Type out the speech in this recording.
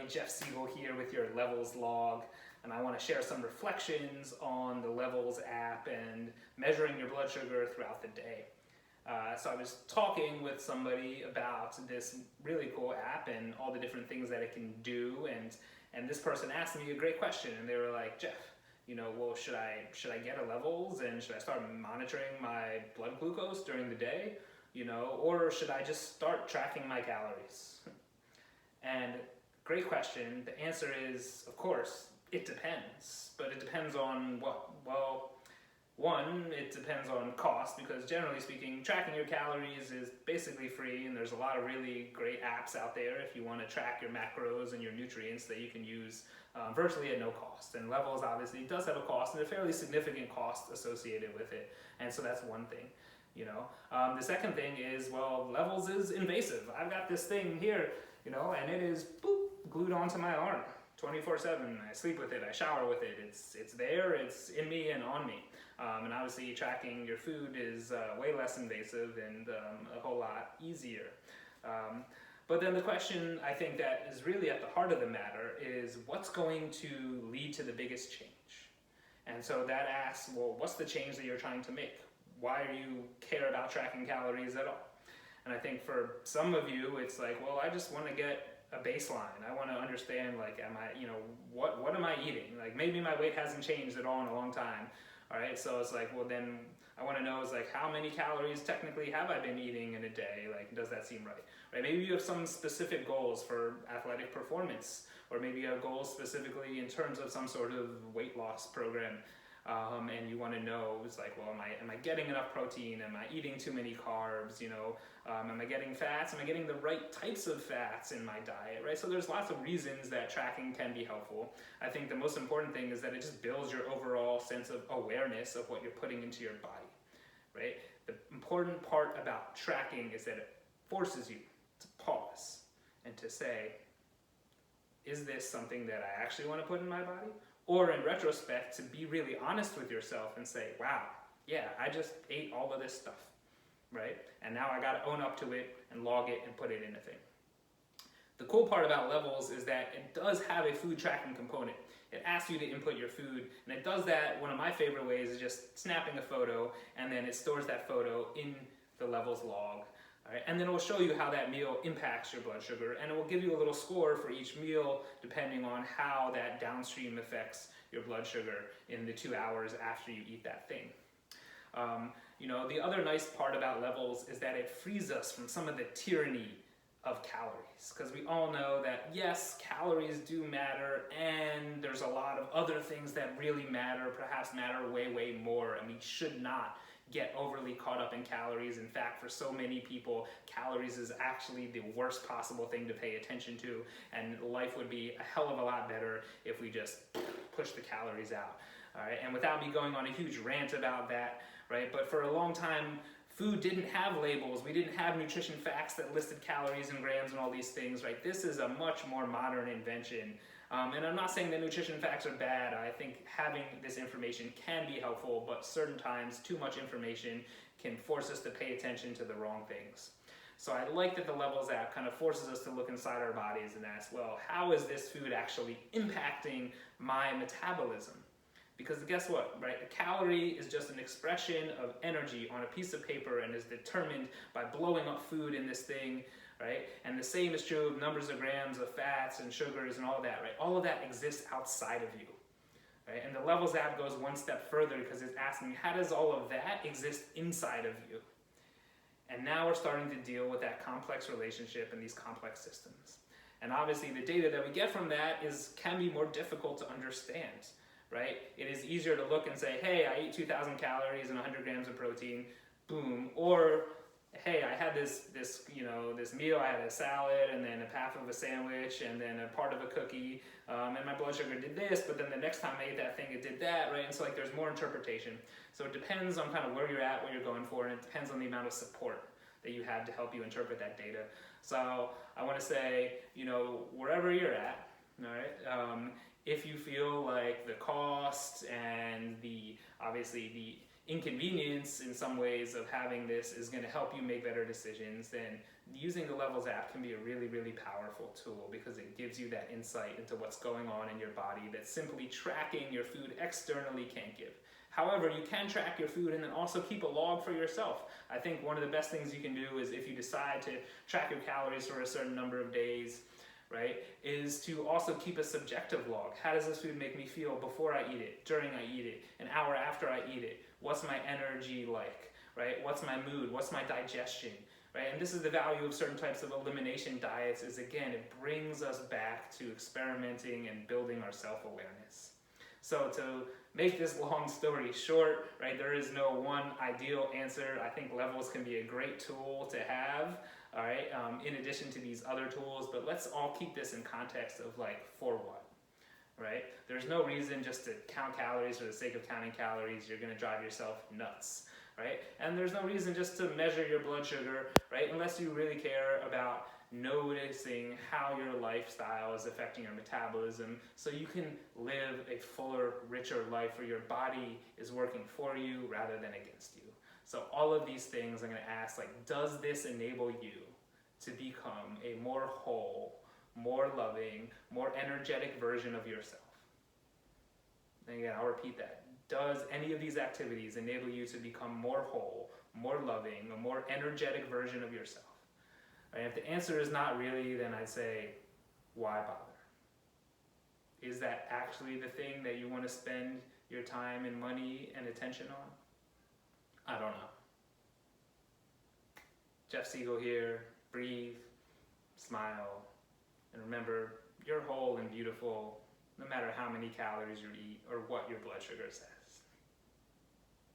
Jeff Siegel here with your levels log, and I want to share some reflections on the levels app and measuring your blood sugar throughout the day. So I was talking with somebody about this really cool app and all the different things that it can do, and this person asked me a great question, and they were like, Jeff, well, should I get a levels, and should I start monitoring my blood glucose during the day, or should I just start tracking my calories? And great question. The answer is, of course, it depends, but it depends on what? Well, one, it depends on cost, because generally speaking, tracking your calories is basically free, and there's a lot of really great apps out there if you want to track your macros and your nutrients that you can use virtually at no cost. And Levels obviously does have a cost, and a fairly significant cost associated with it, and so that's one thing. The second thing is, well, Levels is invasive. I've got this thing here, and it is glued onto my arm 24/7. I sleep with it, I shower with it. It's there, it's in me and on me. And obviously tracking your food is way less invasive and a whole lot easier. But then the question I think that is really at the heart of the matter is, what's going to lead to the biggest change? And so that asks, well, what's the change that you're trying to make? Why do you care about tracking calories at all? And I think for some of you, it's like, well, I just want to get a baseline. I want to understand, like, what am I eating? Like, maybe my weight hasn't changed at all in a long time. All right, so it's like, well, then I want to know, is like, how many calories technically have I been eating in a day? Like, does that seem right? Right? Maybe you have some specific goals for athletic performance, or maybe you have goals specifically in terms of some sort of weight loss program. And you want to know, it's like, well, am I getting enough protein? Am I eating too many carbs? Am I getting fats? Am I getting the right types of fats in my diet, right? So there's lots of reasons that tracking can be helpful. I think the most important thing is that it just builds your overall sense of awareness of what you're putting into your body, right? The important part about tracking is that it forces you to pause and to say, is this something that I actually want to put in my body? Or in retrospect, to be really honest with yourself and say, wow, yeah, I just ate all of this stuff, right? And now I gotta own up to it and log it and put it in a thing. The cool part about Levels is that it does have a food tracking component. It asks you to input your food, and it does that. One of my favorite ways is just snapping a photo, and then it stores that photo in the Levels log. Right? And then it will show you how that meal impacts your blood sugar, and it will give you a little score for each meal depending on how that downstream affects your blood sugar in the 2 hours after you eat that thing. The other nice part about Levels is that it frees us from some of the tyranny of calories, because we all know that, yes, calories do matter, and there's a lot of other things that really matter, perhaps matter way, way more, and we should not get overly caught up in calories. In fact, for so many people, calories is actually the worst possible thing to pay attention to, and life would be a hell of a lot better if we just push the calories out. All right, and without me going on a huge rant about that, right, but for a long time, food didn't have labels. We didn't have nutrition facts that listed calories and grams and all these things, right? This is a much more modern invention. And I'm not saying that nutrition facts are bad. I think having this information can be helpful, but certain times too much information can force us to pay attention to the wrong things. So I like that the Levels app kind of forces us to look inside our bodies and ask, well, how is this food actually impacting my metabolism? Because guess what, right? A calorie is just an expression of energy on a piece of paper and is determined by blowing up food in this thing, right? And the same is true of numbers of grams of fats and sugars and all that, right? All of that exists outside of you, right? And the Levels app goes one step further because it's asking, how does all of that exist inside of you? And now we're starting to deal with that complex relationship and these complex systems. And obviously the data that we get from that can be more difficult to understand, right? It is easier to look and say, hey, I ate 2,000 calories and 100 grams of protein, boom. Or, hey, I had this meal, I had a salad and then a half of a sandwich and then a part of a cookie, and my blood sugar did this, but then the next time I ate that thing, it did that, right? And so there's more interpretation. So it depends on kind of where you're at, what you're going for, and it depends on the amount of support that you have to help you interpret that data. So I want to say, wherever you're at, all right, if you feel like the cost and obviously the inconvenience in some ways of having this is going to help you make better decisions, then using the Levels app can be a really, really powerful tool because it gives you that insight into what's going on in your body that simply tracking your food externally can't give. However, you can track your food and then also keep a log for yourself. I think one of the best things you can do is if you decide to track your calories for a certain number of days, right, is to also keep a subjective log. How does this food make me feel before I eat it, during I eat it, an hour after I eat it? What's my energy like, right? What's my mood? What's my digestion, right? And this is the value of certain types of elimination diets is, again, it brings us back to experimenting and building our self-awareness. So to make this long story short, right, there is no one ideal answer. I think Levels can be a great tool to have, all right, in addition to these other tools, but let's all keep this in context of like, for what? Right? There's no reason just to count calories for the sake of counting calories. You're going to drive yourself nuts, right? And there's no reason just to measure your blood sugar, right? Unless you really care about noticing how your lifestyle is affecting your metabolism so you can live a fuller, richer life where your body is working for you rather than against you. So all of these things I'm going to ask, like, does this enable you to become a more whole, more loving, more energetic version of yourself? And again, I'll repeat that. Does any of these activities enable you to become more whole, more loving, a more energetic version of yourself? Right? If the answer is not really, then I'd say, why bother? Is that actually the thing that you want to spend your time and money and attention on? I don't know. Jeff Siegel here. Breathe, smile, and remember, you're whole and beautiful no matter how many calories you eat or what your blood sugar is at.